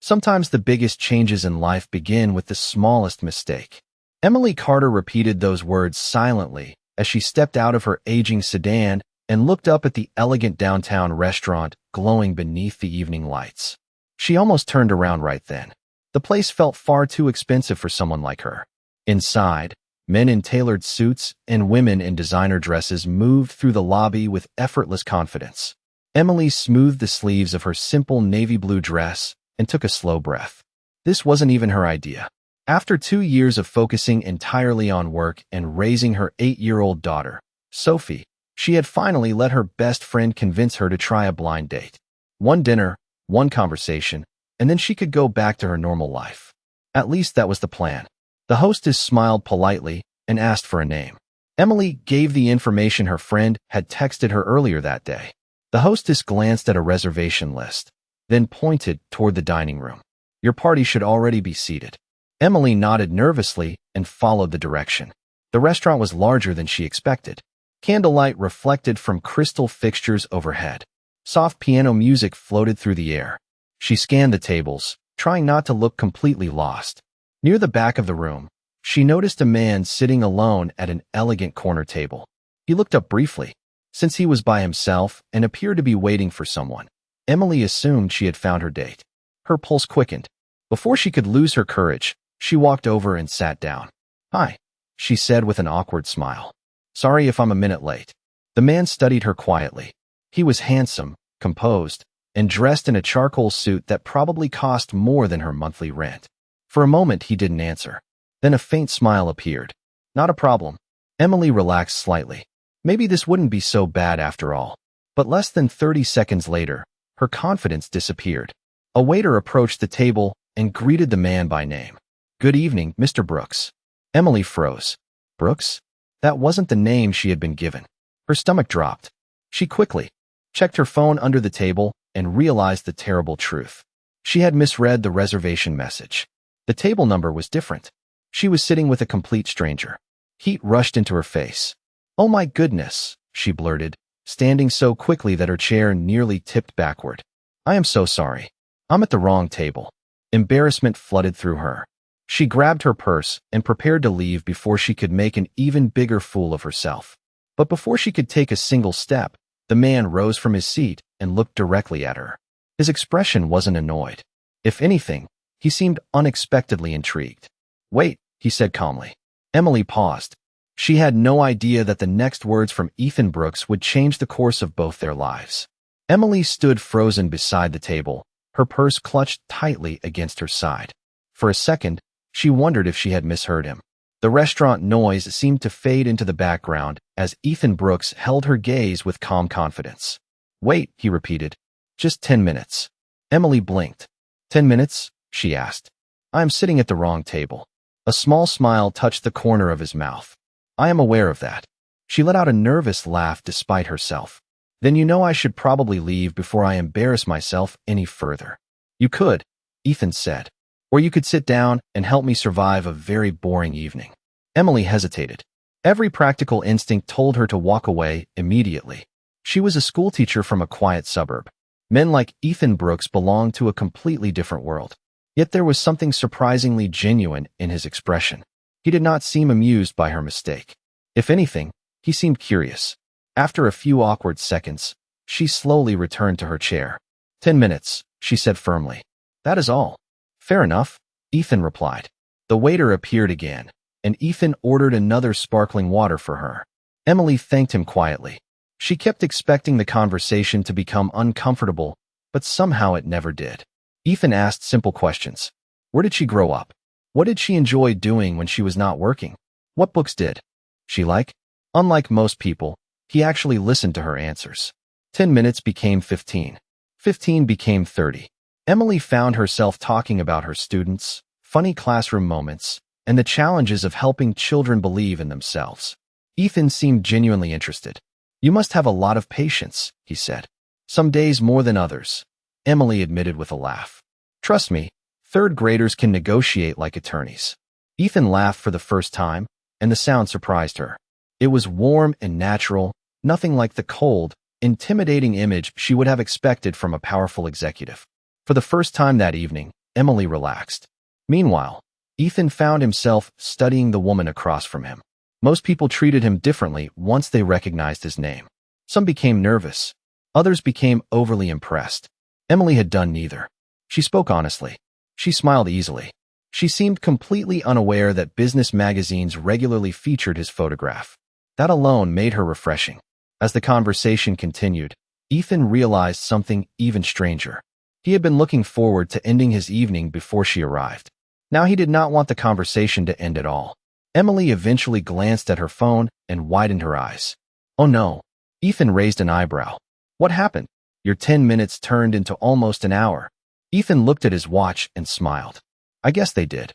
Sometimes the biggest changes in life begin with the smallest mistake. Emily Carter repeated those words silently as she stepped out of her aging sedan and looked up at the elegant downtown restaurant glowing beneath the evening lights. She almost turned around right then. The place felt far too expensive for someone like her. Inside, men in tailored suits and women in designer dresses moved through the lobby with effortless confidence. Emily smoothed the sleeves of her simple navy blue dress and took a slow breath. This wasn't even her idea. After 2 years of focusing entirely on work and raising her 8-year-old daughter, Sophie, she had finally let her best friend convince her to try a blind date. One dinner, one conversation, and then she could go back to her normal life. At least that was the plan. The hostess smiled politely and asked for a name. Emily gave the information her friend had texted her earlier that day. The hostess glanced at a reservation list, then pointed toward the dining room. Your party should already be seated. Emily nodded nervously and followed the direction. The restaurant was larger than she expected. Candlelight reflected from crystal fixtures overhead. Soft piano music floated through the air. She scanned the tables, trying not to look completely lost. Near the back of the room, she noticed a man sitting alone at an elegant corner table. He looked up briefly, since he was by himself and appeared to be waiting for someone. Emily assumed she had found her date. Her pulse quickened. Before she could lose her courage, she walked over and sat down. "Hi," she said with an awkward smile. "Sorry if I'm a minute late." The man studied her quietly. He was handsome, composed, and dressed in a charcoal suit that probably cost more than her monthly rent. For a moment, he didn't answer. Then a faint smile appeared. "Not a problem." Emily relaxed slightly. Maybe this wouldn't be so bad after all. But less than 30 seconds later, her confidence disappeared. A waiter approached the table and greeted the man by name. "Good evening, Mr. Brooks." Emily froze. Brooks? That wasn't the name she had been given. Her stomach dropped. She quickly checked her phone under the table and realized the terrible truth. She had misread the reservation message. The table number was different. She was sitting with a complete stranger. Heat rushed into her face. "Oh my goodness," she blurted, standing so quickly that her chair nearly tipped backward. "I am so sorry. I'm at the wrong table." Embarrassment flooded through her. She grabbed her purse and prepared to leave before she could make an even bigger fool of herself. But before she could take a single step, the man rose from his seat and looked directly at her. His expression wasn't annoyed. If anything, he seemed unexpectedly intrigued. "Wait," he said calmly. Emily paused. She had no idea that the next words from Ethan Brooks would change the course of both their lives. Emily stood frozen beside the table, her purse clutched tightly against her side. For a second, she wondered if she had misheard him. The restaurant noise seemed to fade into the background as Ethan Brooks held her gaze with calm confidence. "Wait," he repeated. "Just 10 minutes." Emily blinked. "10 minutes?" she asked. "I am sitting at the wrong table." A small smile touched the corner of his mouth. "I am aware of that." She let out a nervous laugh despite herself. "Then you know I should probably leave before I embarrass myself any further." "You could," Ethan said. "Or you could sit down and help me survive a very boring evening." Emily hesitated. Every practical instinct told her to walk away immediately. She was a schoolteacher from a quiet suburb. Men like Ethan Brooks belonged to a completely different world. Yet there was something surprisingly genuine in his expression. He did not seem amused by her mistake. If anything, he seemed curious. After a few awkward seconds, she slowly returned to her chair. 10 minutes, she said firmly. "That is all." "Fair enough," Ethan replied. The waiter appeared again, and Ethan ordered another sparkling water for her. Emily thanked him quietly. She kept expecting the conversation to become uncomfortable, but somehow it never did. Ethan asked simple questions. Where did she grow up? What did she enjoy doing when she was not working? What books did she like? Unlike most people, he actually listened to her answers. 10 minutes became 15. 15 became 30. Emily found herself talking about her students, funny classroom moments, and the challenges of helping children believe in themselves. Ethan seemed genuinely interested. "You must have a lot of patience," he said. "Some days more than others," Emily admitted with a laugh. "Trust me, third graders can negotiate like attorneys." Ethan laughed for the first time, and the sound surprised her. It was warm and natural, nothing like the cold, intimidating image she would have expected from a powerful executive. For the first time that evening, Emily relaxed. Meanwhile, Ethan found himself studying the woman across from him. Most people treated him differently once they recognized his name. Some became nervous. Others became overly impressed. Emily had done neither. She spoke honestly. She smiled easily. She seemed completely unaware that business magazines regularly featured his photograph. That alone made her refreshing. As the conversation continued, Ethan realized something even stranger. He had been looking forward to ending his evening before she arrived. Now he did not want the conversation to end at all. Emily eventually glanced at her phone and widened her eyes. Oh no. Ethan raised an eyebrow. What happened? Your 10 minutes turned into almost an hour. Ethan looked at his watch and smiled. I guess they did.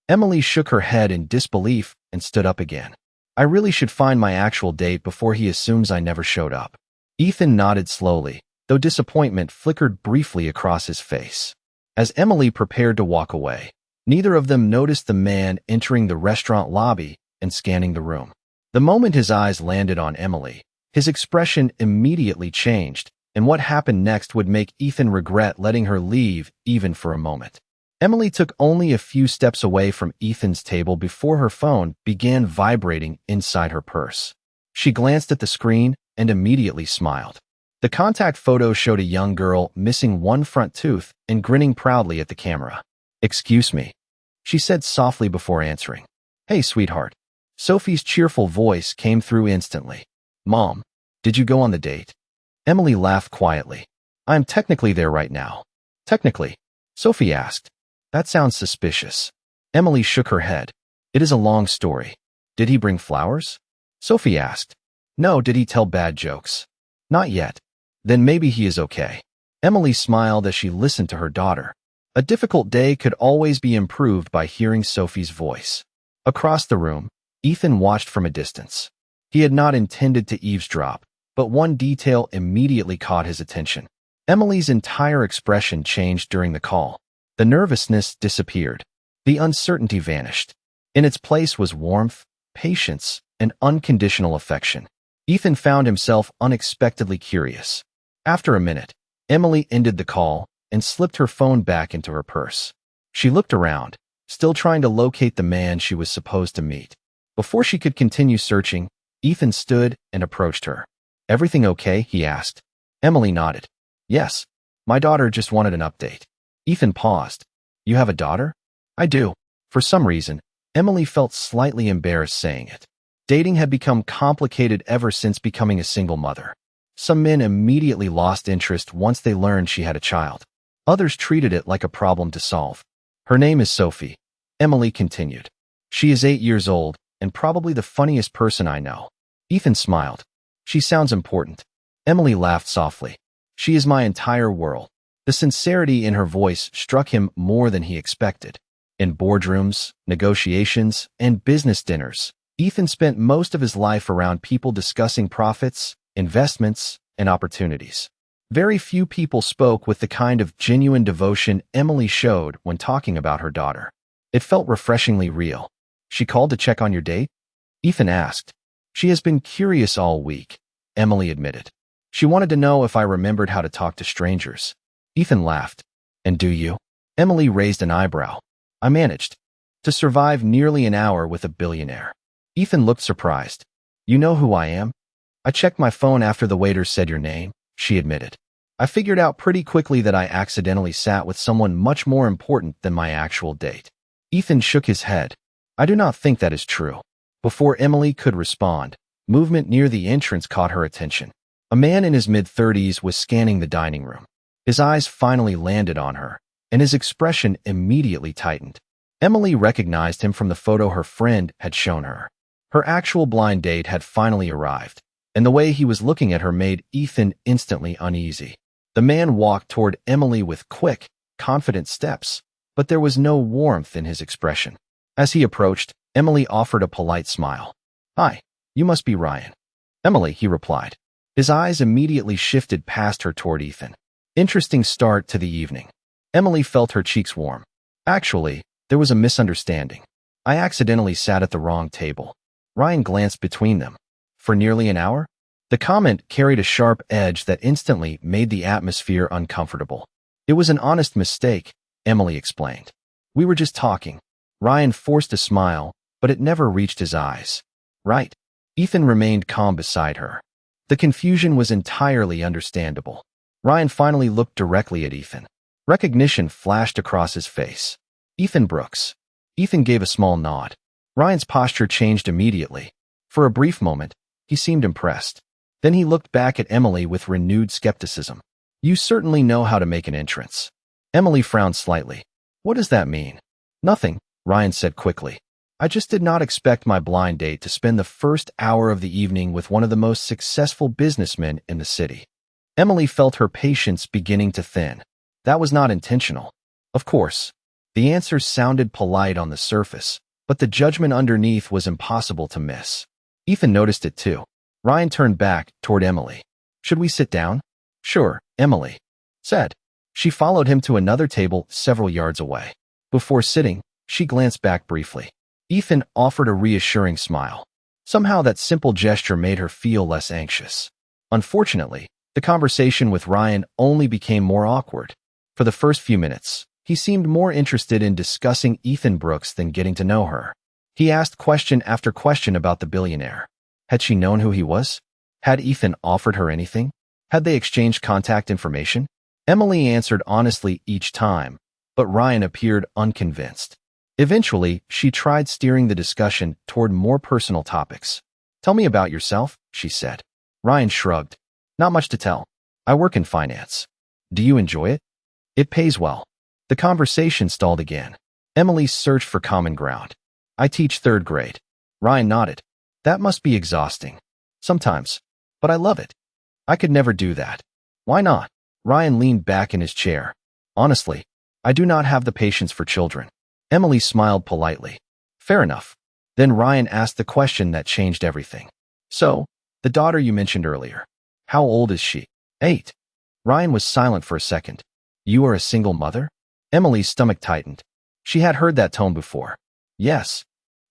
Emily shook her head in disbelief and stood up again. I really should find my actual date before he assumes I never showed up. Ethan nodded slowly, though disappointment flickered briefly across his face. As Emily prepared to walk away, neither of them noticed the man entering the restaurant lobby and scanning the room. The moment his eyes landed on Emily, his expression immediately changed, and what happened next would make Ethan regret letting her leave even for a moment. Emily took only a few steps away from Ethan's table before her phone began vibrating inside her purse. She glanced at the screen and immediately smiled. The contact photo showed a young girl missing one front tooth and grinning proudly at the camera. Excuse me, she said softly before answering. Hey, sweetheart. Sophie's cheerful voice came through instantly. Mom, did you go on the date? Emily laughed quietly. I am technically there right now. Technically? Sophie asked. That sounds suspicious. Emily shook her head. It is a long story. Did he bring flowers? Sophie asked. No, did he tell bad jokes? Not yet. Then maybe he is okay. Emily smiled as she listened to her daughter. A difficult day could always be improved by hearing Sophie's voice. Across the room, Ethan watched from a distance. He had not intended to eavesdrop, but one detail immediately caught his attention. Emily's entire expression changed during the call. The nervousness disappeared. The uncertainty vanished. In its place was warmth, patience, and unconditional affection. Ethan found himself unexpectedly curious. After a minute, Emily ended the call and slipped her phone back into her purse. She looked around, still trying to locate the man she was supposed to meet. Before she could continue searching, Ethan stood and approached her. Everything okay? He asked. Emily nodded. Yes. My daughter just wanted an update. Ethan paused. You have a daughter? I do. For some reason, Emily felt slightly embarrassed saying it. Dating had become complicated ever since becoming a single mother. Some men immediately lost interest once they learned she had a child. Others treated it like a problem to solve. Her name is Sophie. Emily continued. She is 8 years old and probably the funniest person I know. Ethan smiled. She sounds important. Emily laughed softly. She is my entire world. The sincerity in her voice struck him more than he expected. In boardrooms, negotiations, and business dinners, Ethan spent most of his life around people discussing profits, investments, and opportunities. Very few people spoke with the kind of genuine devotion Emily showed when talking about her daughter. It felt refreshingly real. She called to check on your date? Ethan asked. She has been curious all week, Emily admitted. She wanted to know if I remembered how to talk to strangers. Ethan laughed. And do you? Emily raised an eyebrow. I managed to survive nearly an hour with a billionaire. Ethan looked surprised. You know who I am? I checked my phone after the waiter said your name, she admitted. I figured out pretty quickly that I accidentally sat with someone much more important than my actual date. Ethan shook his head. I do not think that is true. Before Emily could respond, movement near the entrance caught her attention. A man in his mid-30s was scanning the dining room. His eyes finally landed on her, and his expression immediately tightened. Emily recognized him from the photo her friend had shown her. Her actual blind date had finally arrived, and the way he was looking at her made Ethan instantly uneasy. The man walked toward Emily with quick, confident steps, but there was no warmth in his expression. As he approached, Emily offered a polite smile. Hi, you must be Ryan. Emily, he replied. His eyes immediately shifted past her toward Ethan. Interesting start to the evening. Emily felt her cheeks warm. Actually, there was a misunderstanding. I accidentally sat at the wrong table. Ryan glanced between them. For nearly an hour? The comment carried a sharp edge that instantly made the atmosphere uncomfortable. It was an honest mistake, Emily explained. We were just talking. Ryan forced a smile, but it never reached his eyes. Right. Ethan remained calm beside her. The confusion was entirely understandable. Ryan finally looked directly at Ethan. Recognition flashed across his face. Ethan Brooks. Ethan gave a small nod. Ryan's posture changed immediately. For a brief moment, he seemed impressed. Then he looked back at Emily with renewed skepticism. You certainly know how to make an entrance. Emily frowned slightly. What does that mean? Nothing, Ryan said quickly. I just did not expect my blind date to spend the first hour of the evening with one of the most successful businessmen in the city. Emily felt her patience beginning to thin. That was not intentional. Of course. The answer sounded polite on the surface, but the judgment underneath was impossible to miss. Ethan noticed it too. Ryan turned back toward Emily. Should we sit down? Sure, Emily said. She followed him to another table several yards away. Before sitting, she glanced back briefly. Ethan offered a reassuring smile. Somehow that simple gesture made her feel less anxious. Unfortunately, the conversation with Ryan only became more awkward. For the first few minutes, he seemed more interested in discussing Ethan Brooks than getting to know her. He asked question after question about the billionaire. Had she known who he was? Had Ethan offered her anything? Had they exchanged contact information? Emily answered honestly each time, but Ryan appeared unconvinced. Eventually, she tried steering the discussion toward more personal topics. Tell me about yourself, she said. Ryan shrugged. Not much to tell. I work in finance. Do you enjoy it? It pays well. The conversation stalled again. Emily searched for common ground. I teach third grade. Ryan nodded. That must be exhausting. Sometimes. But I love it. I could never do that. Why not? Ryan leaned back in his chair. Honestly, I do not have the patience for children. Emily smiled politely. Fair enough. Then Ryan asked the question that changed everything. So, the daughter you mentioned earlier. How old is she? 8. Ryan was silent for a second. You are a single mother? Emily's stomach tightened. She had heard that tone before. Yes.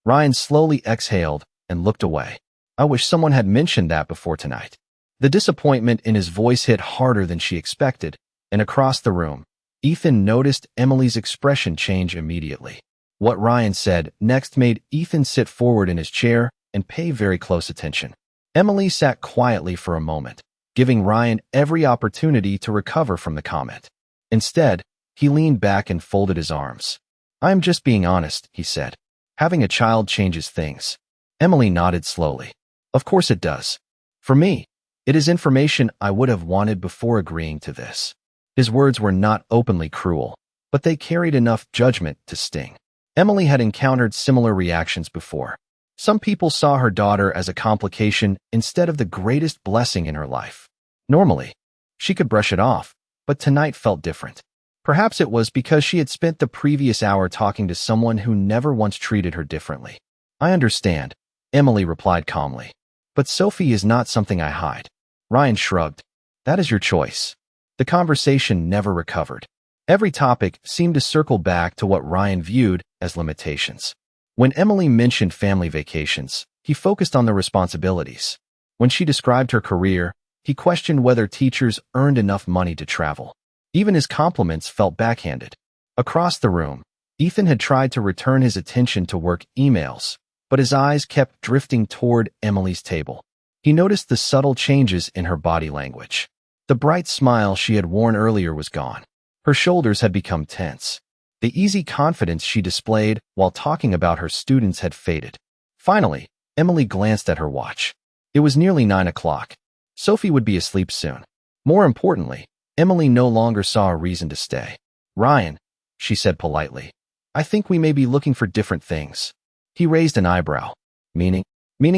Ryan slowly exhaled and looked away. I wish someone had mentioned that before tonight. The disappointment in his voice hit harder than she expected, and across the room, Ethan noticed Emily's expression change immediately. What Ryan said next made Ethan sit forward in his chair and pay very close attention. Emily sat quietly for a moment, giving Ryan every opportunity to recover from the comment. Instead, he leaned back and folded his arms. I'm just being honest, he said. Having a child changes things. Emily nodded slowly. Of course it does. For me, it is information I would have wanted before agreeing to this. His words were not openly cruel, but they carried enough judgment to sting. Emily had encountered similar reactions before. Some people saw her daughter as a complication instead of the greatest blessing in her life. Normally, she could brush it off, but tonight felt different. Perhaps it was because she had spent the previous hour talking to someone who never once treated her differently. I understand, Emily replied calmly. But Sophie is not something I hide. Ryan shrugged. That is your choice. The conversation never recovered. Every topic seemed to circle back to what Ryan viewed as limitations. When Emily mentioned family vacations, he focused on the responsibilities. When she described her career, he questioned whether teachers earned enough money to travel. Even his compliments felt backhanded. Across the room, Ethan had tried to return his attention to work emails, but his eyes kept drifting toward Emily's table. He noticed the subtle changes in her body language. The bright smile she had worn earlier was gone. Her shoulders had become tense. The easy confidence she displayed while talking about her students had faded. Finally, Emily glanced at her watch. It was nearly 9 o'clock. Sophie would be asleep soon. More importantly, Emily no longer saw a reason to stay. Ryan, she said politely, I think we may be looking for different things. He raised an eyebrow. Meaning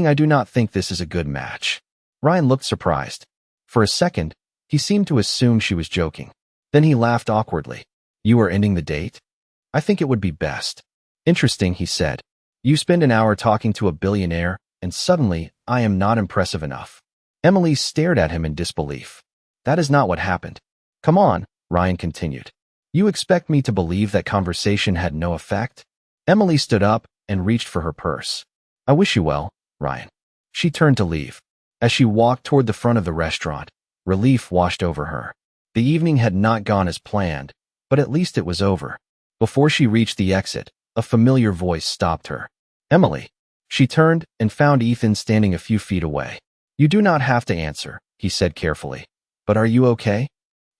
I do not think this is a good match. Ryan looked surprised. For a second, he seemed to assume she was joking. Then he laughed awkwardly. You are ending the date? I think it would be best. Interesting, he said. You spend an hour talking to a billionaire, and suddenly I am not impressive enough. Emily stared at him in disbelief. That is not what happened. Come on, Ryan continued. You expect me to believe that conversation had no effect? Emily stood up and reached for her purse. I wish you well, Ryan. She turned to leave. As she walked toward the front of the restaurant, relief washed over her. The evening had not gone as planned, but at least it was over. Before she reached the exit, a familiar voice stopped her. Emily. She turned and found Ethan standing a few feet away. You do not have to answer, he said carefully. But are you okay?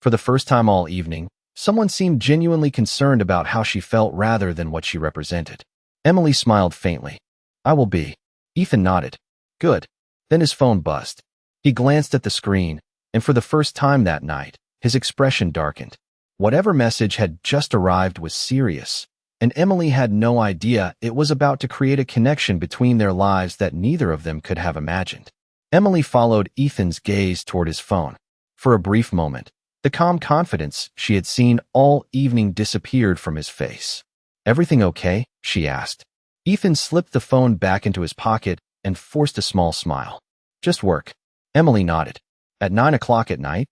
For the first time all evening, someone seemed genuinely concerned about how she felt rather than what she represented. Emily smiled faintly. I will be. Ethan nodded. Good. Then his phone buzzed. He glanced at the screen, and for the first time that night, his expression darkened. Whatever message had just arrived was serious, and Emily had no idea it was about to create a connection between their lives that neither of them could have imagined. Emily followed Ethan's gaze toward his phone. For a brief moment, the calm confidence she had seen all evening disappeared from his face. Everything okay? She asked. Ethan slipped the phone back into his pocket and forced a small smile. Just work. Emily nodded. At 9 o'clock at night?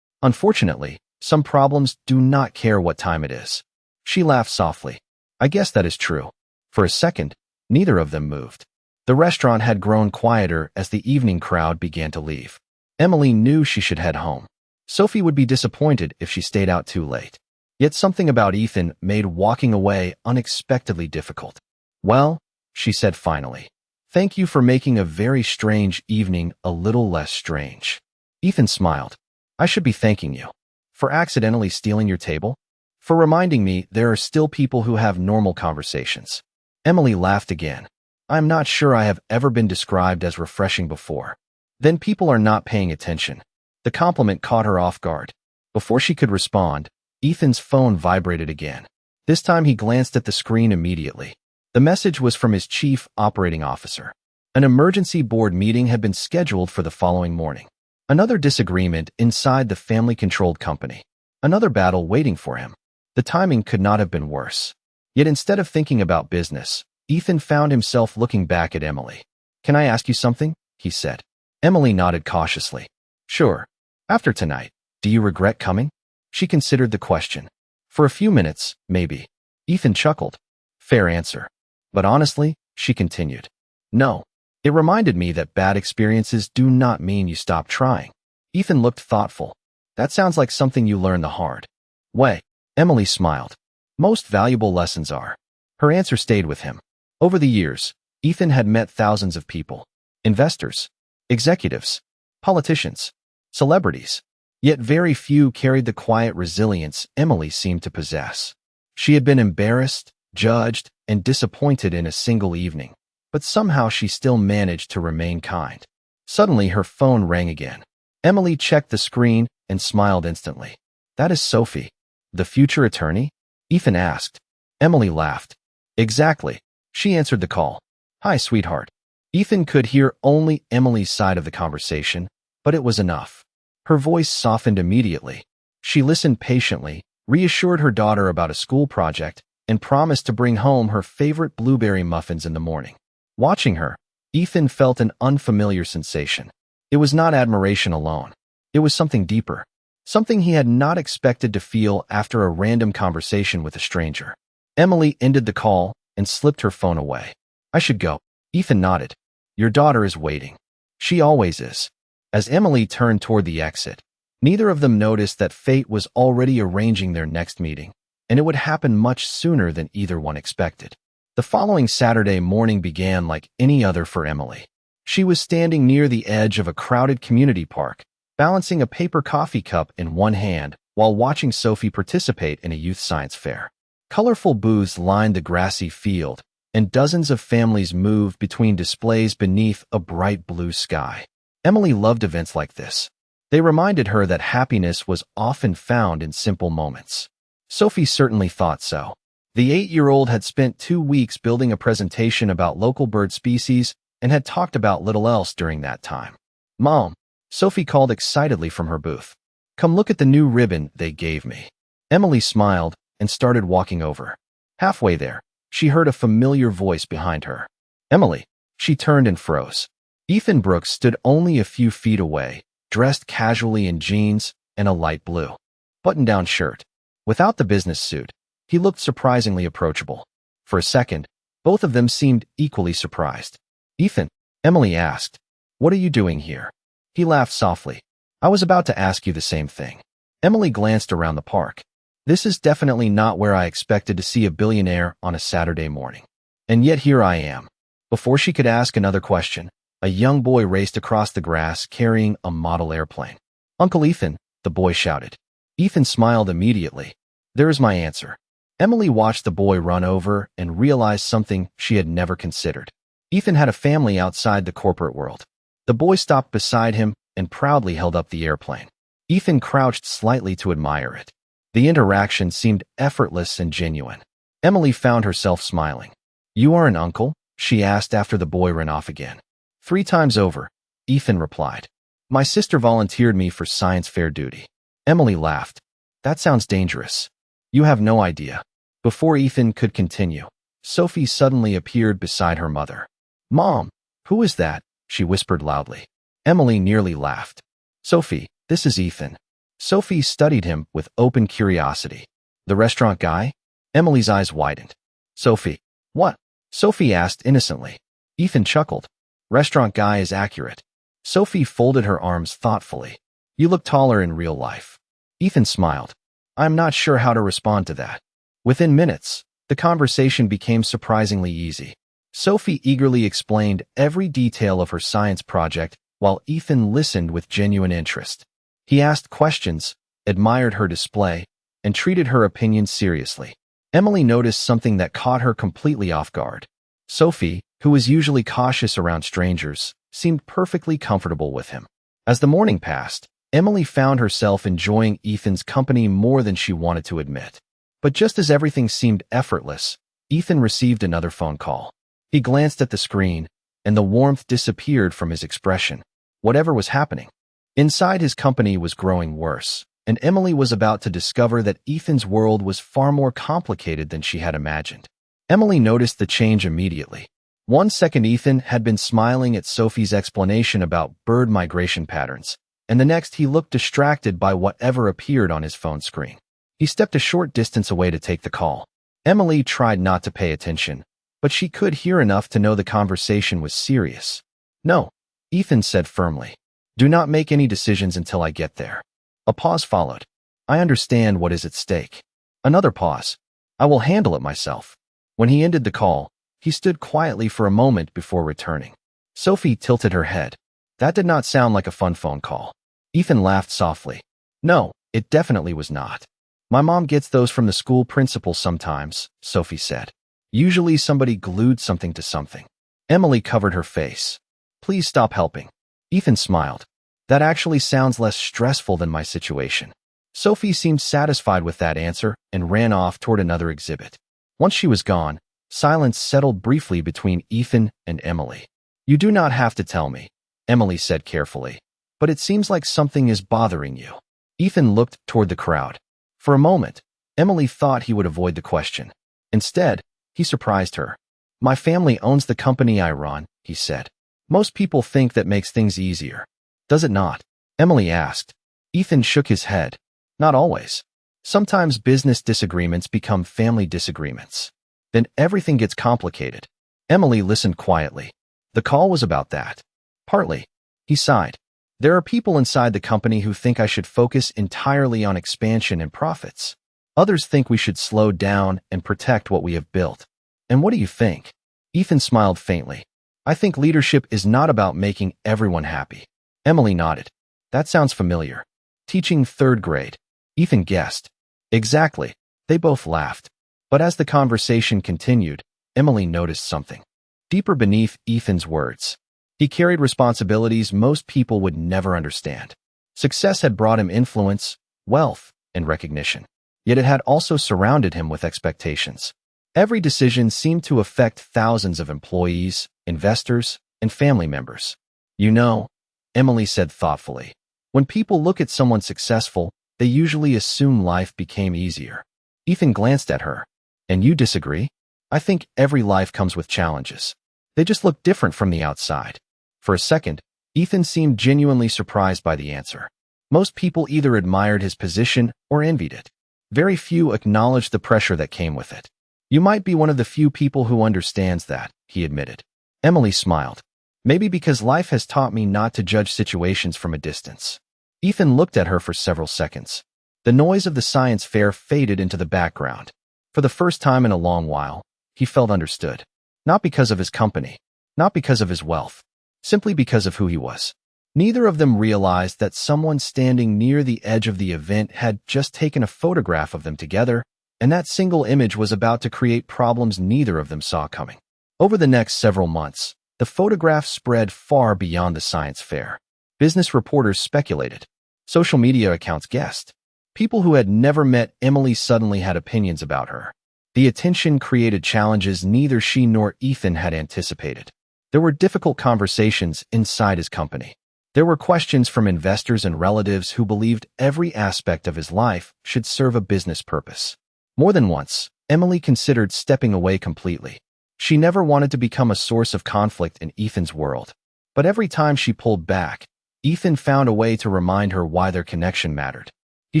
Unfortunately, some problems do not care what time it is. She laughed softly. I guess that is true. For a second, neither of them moved. The restaurant had grown quieter as the evening crowd began to leave. Emily knew she should head home. Sophie would be disappointed if she stayed out too late. Yet something about Ethan made walking away unexpectedly difficult. Well, she said finally, thank you for making a very strange evening a little less strange. Ethan smiled. I should be thanking you. For accidentally stealing your table? For reminding me there are still people who have normal conversations. Emily laughed again. I'm not sure I have ever been described as refreshing before. Then people are not paying attention. The compliment caught her off guard. Before she could respond, Ethan's phone vibrated again. This time he glanced at the screen immediately. The message was from his chief operating officer. An emergency board meeting had been scheduled for the following morning. Another disagreement inside the family-controlled company. Another battle waiting for him. The timing could not have been worse. Yet instead of thinking about business, Ethan found himself looking back at Emily. Can I ask you something? He said. Emily nodded cautiously. Sure. After tonight, do you regret coming? She considered the question. For a few minutes, maybe. Ethan chuckled. Fair answer. But honestly, she continued. No. It reminded me that bad experiences do not mean you stop trying. Ethan looked thoughtful. That sounds like something you learn the hard way. Emily smiled. Most valuable lessons are. Her answer stayed with him. Over the years, Ethan had met thousands of people. Investors, executives, politicians, celebrities. Yet very few carried the quiet resilience Emily seemed to possess. She had been embarrassed, judged, and disappointed in a single evening, but somehow she still managed to remain kind. Suddenly her phone rang again. Emily checked the screen and smiled instantly. That is Sophie. The future attorney? Ethan asked. Emily laughed. Exactly. She answered the call. Hi, sweetheart. Ethan could hear only Emily's side of the conversation, but it was enough. Her voice softened immediately. She listened patiently, reassured her daughter about a school project, and promised to bring home her favorite blueberry muffins in the morning. Watching her, Ethan felt an unfamiliar sensation. It was not admiration alone. It was something deeper. Something he had not expected to feel after a random conversation with a stranger. Emily ended the call and slipped her phone away. I should go. Ethan nodded. Your daughter is waiting. She always is. As Emily turned toward the exit, neither of them noticed that fate was already arranging their next meeting, and it would happen much sooner than either one expected. The following Saturday morning began like any other for Emily. She was standing near the edge of a crowded community park, balancing a paper coffee cup in one hand while watching Sophie participate in a youth science fair. Colorful booths lined the grassy field, and dozens of families moved between displays beneath a bright blue sky. Emily loved events like this. They reminded her that happiness was often found in simple moments. Sophie certainly thought so. The 8-year-old had spent 2 weeks building a presentation about local bird species and had talked about little else during that time. Mom, Sophie called excitedly from her booth. Come look at the new ribbon they gave me. Emily smiled and started walking over. Halfway there, she heard a familiar voice behind her. Emily. She turned and froze. Ethan Brooks stood only a few feet away, dressed casually in jeans and a light blue button-down shirt. Without the business suit, he looked surprisingly approachable. For a second, both of them seemed equally surprised. Ethan, Emily asked, what are you doing here? He laughed softly. I was about to ask you the same thing. Emily glanced around the park. This is definitely not where I expected to see a billionaire on a Saturday morning. And yet here I am." Before she could ask another question, a young boy raced across the grass carrying a model airplane. "Uncle Ethan," the boy shouted. Ethan smiled immediately. "There is my answer." Emily watched the boy run over and realized something she had never considered. Ethan had a family outside the corporate world. The boy stopped beside him and proudly held up the airplane. Ethan crouched slightly to admire it. The interaction seemed effortless and genuine. Emily found herself smiling. "You are an uncle?" she asked after the boy ran off again. "3 times over," Ethan replied. "My sister volunteered me for science fair duty." Emily laughed. "That sounds dangerous." "You have no idea." Before Ethan could continue, Sophie suddenly appeared beside her mother. "Mom, who is that?" she whispered loudly. Emily nearly laughed. "Sophie, this is Ethan." Sophie studied him with open curiosity. "The restaurant guy?" Emily's eyes widened. "Sophie, what?" Sophie asked innocently. Ethan chuckled. "Restaurant guy is accurate." Sophie folded her arms thoughtfully. "You look taller in real life." Ethan smiled. "I'm not sure how to respond to that." Within minutes, the conversation became surprisingly easy. Sophie eagerly explained every detail of her science project while Ethan listened with genuine interest. He asked questions, admired her display, and treated her opinions seriously. Emily noticed something that caught her completely off guard. Sophie, who was usually cautious around strangers, seemed perfectly comfortable with him. As the morning passed, Emily found herself enjoying Ethan's company more than she wanted to admit. But just as everything seemed effortless, Ethan received another phone call. He glanced at the screen, and the warmth disappeared from his expression. Whatever was happening inside his company was growing worse, and Emily was about to discover that Ethan's world was far more complicated than she had imagined. Emily noticed the change immediately. 1 second Ethan had been smiling at Sophie's explanation about bird migration patterns, and the next he looked distracted by whatever appeared on his phone screen. He stepped a short distance away to take the call. Emily tried not to pay attention, but she could hear enough to know the conversation was serious. "No," Ethan said firmly. "Do not make any decisions until I get there." A pause followed. "I understand what is at stake." Another pause. "I will handle it myself." When he ended the call, he stood quietly for a moment before returning. Sophie tilted her head. "That did not sound like a fun phone call." Ethan laughed softly. "No, it definitely was not. My mom gets those from the school principal sometimes," Sophie said. "Usually somebody glued something to something." Emily covered her face. "Please stop helping." Ethan smiled. "That actually sounds less stressful than my situation." Sophie seemed satisfied with that answer and ran off toward another exhibit. Once she was gone, silence settled briefly between Ethan and Emily. "You do not have to tell me," Emily said carefully, "but it seems like something is bothering you." Ethan looked toward the crowd. For a moment, Emily thought he would avoid the question. Instead, he surprised her. "My family owns the company I run," he said. "Most people think that makes things easier. Does it not?" Emily asked. Ethan shook his head. "Not always. Sometimes business disagreements become family disagreements. Then everything gets complicated." Emily listened quietly. "The call was about that." "Partly." He sighed. "There are people inside the company who think I should focus entirely on expansion and profits. Others think we should slow down and protect what we have built." "And what do you think?" Ethan smiled faintly. "I think leadership is not about making everyone happy." Emily nodded. "That sounds familiar. Teaching 3rd grade." Ethan guessed. "Exactly." They both laughed. But as the conversation continued, Emily noticed something deeper beneath Ethan's words. He carried responsibilities most people would never understand. Success had brought him influence, wealth, and recognition. Yet it had also surrounded him with expectations. Every decision seemed to affect thousands of employees, investors, and family members. "You know," Emily said thoughtfully, "when people look at someone successful, they usually assume life became easier." Ethan glanced at her. "And you disagree?" "I think every life comes with challenges. They just look different from the outside." For a second, Ethan seemed genuinely surprised by the answer. Most people either admired his position or envied it. Very few acknowledged the pressure that came with it. "You might be one of the few people who understands that," he admitted. Emily smiled. "Maybe because life has taught me not to judge situations from a distance." Ethan looked at her for several seconds. The noise of the science fair faded into the background. For the first time in a long while, he felt understood. Not because of his company, not because of his wealth, simply because of who he was. Neither of them realized that someone standing near the edge of the event had just taken a photograph of them together, and that single image was about to create problems neither of them saw coming. Over the next several months, the photograph spread far beyond the science fair. Business reporters speculated. Social media accounts guessed. People who had never met Emily suddenly had opinions about her. The attention created challenges neither she nor Ethan had anticipated. There were difficult conversations inside his company. There were questions from investors and relatives who believed every aspect of his life should serve a business purpose. More than once, Emily considered stepping away completely. She never wanted to become a source of conflict in Ethan's world. But every time she pulled back, Ethan found a way to remind her why their connection mattered. He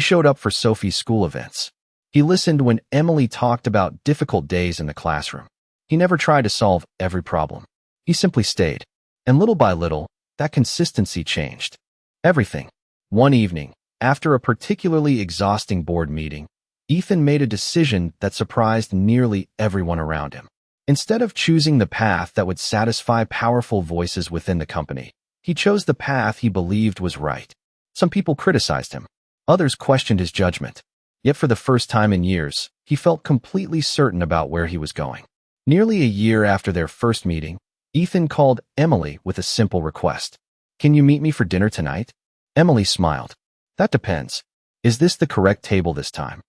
showed up for Sophie's school events. He listened when Emily talked about difficult days in the classroom. He never tried to solve every problem. He simply stayed. And little by little, that consistency changed. Everything. One evening, after a particularly exhausting board meeting, Ethan made a decision that surprised nearly everyone around him. Instead of choosing the path that would satisfy powerful voices within the company, he chose the path he believed was right. Some people criticized him. Others questioned his judgment. Yet for the first time in years, he felt completely certain about where he was going. Nearly a year after their first meeting, Ethan called Emily with a simple request. "Can you meet me for dinner tonight?" Emily smiled. "That depends. Is this the correct table this time?"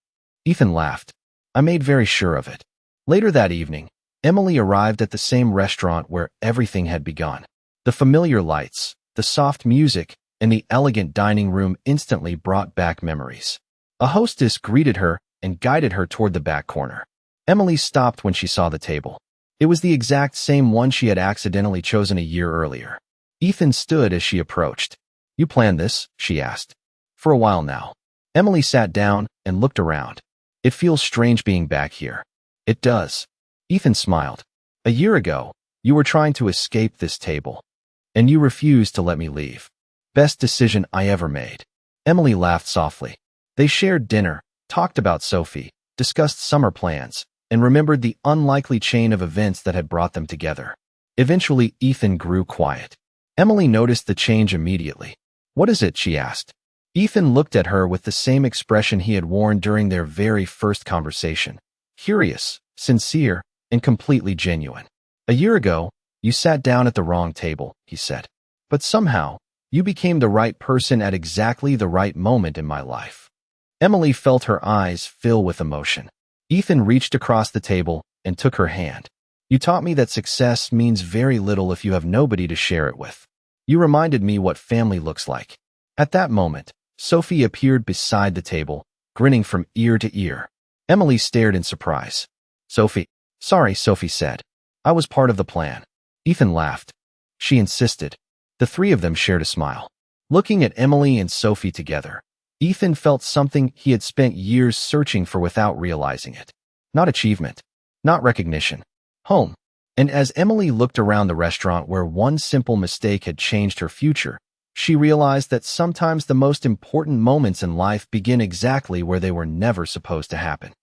Ethan laughed. "I made very sure of it." Later that evening, Emily arrived at the same restaurant where everything had begun. The familiar lights, the soft music, and the elegant dining room instantly brought back memories. A hostess greeted her and guided her toward the back corner. Emily stopped when she saw the table. It was the exact same one she had accidentally chosen a year earlier. Ethan stood as she approached. "You planned this?" she asked. "For a while now." Emily sat down and looked around. "It feels strange being back here." "It does." Ethan smiled. "A year ago, you were trying to escape this table, and you refused to let me leave. Best decision I ever made." Emily laughed softly. They shared dinner, talked about Sophie, discussed summer plans, and remembered the unlikely chain of events that had brought them together. Eventually, Ethan grew quiet. Emily noticed the change immediately. "What is it?" she asked. Ethan looked at her with the same expression he had worn during their very first conversation. Curious, sincere, and completely genuine. "A year ago, you sat down at the wrong table," he said. "But somehow, you became the right person at exactly the right moment in my life." Emily felt her eyes fill with emotion. Ethan reached across the table and took her hand. "You taught me that success means very little if you have nobody to share it with. You reminded me what family looks like." At that moment, Sophie appeared beside the table, grinning from ear to ear. Emily stared in surprise. "Sophie." "Sorry," Sophie said. "I was part of the plan." Ethan laughed. She insisted. The three of them shared a smile. Looking at Emily and Sophie together, Ethan felt something he had spent years searching for without realizing it. Not achievement. Not recognition. Home. And as Emily looked around the restaurant where one simple mistake had changed her future, she realized that sometimes the most important moments in life begin exactly where they were never supposed to happen.